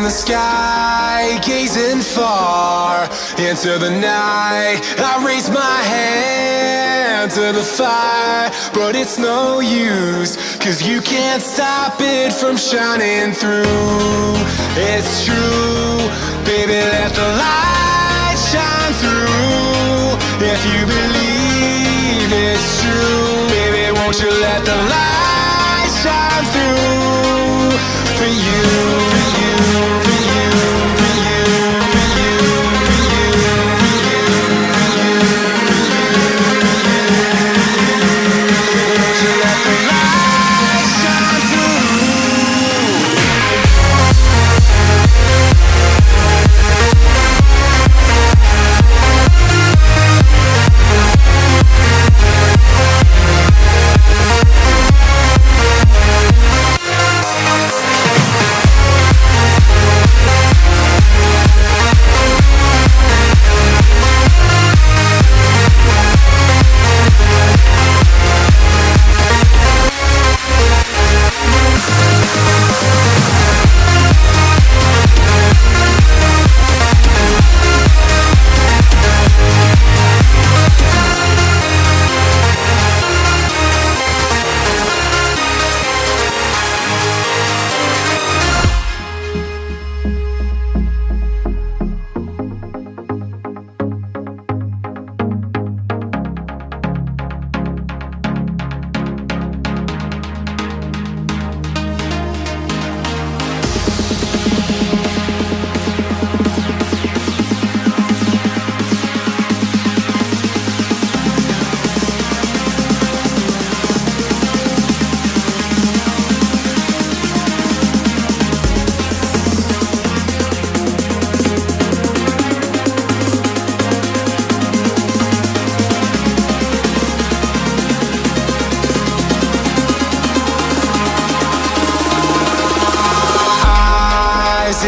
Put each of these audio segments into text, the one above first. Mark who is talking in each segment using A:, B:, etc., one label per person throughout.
A: the sky, gazing far into the night. I raise my hand to the fire, but it's no use, 'cause you can't stop it from shining through. It's true, baby, let the light shine through. If you believe it's true, baby, won't you let the light shine through for you, for you, for you, for you, for you, for you, for you, for you, won't you let the light shine through?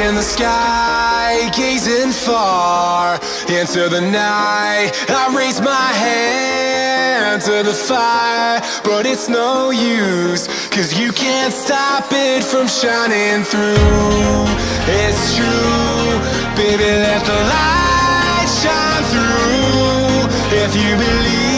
A: In the sky, gazing far into the night. I raise my hand to the fire, but it's no use, 'cause you can't stop it from shining through. It's true, baby, let the light shine through. If you believe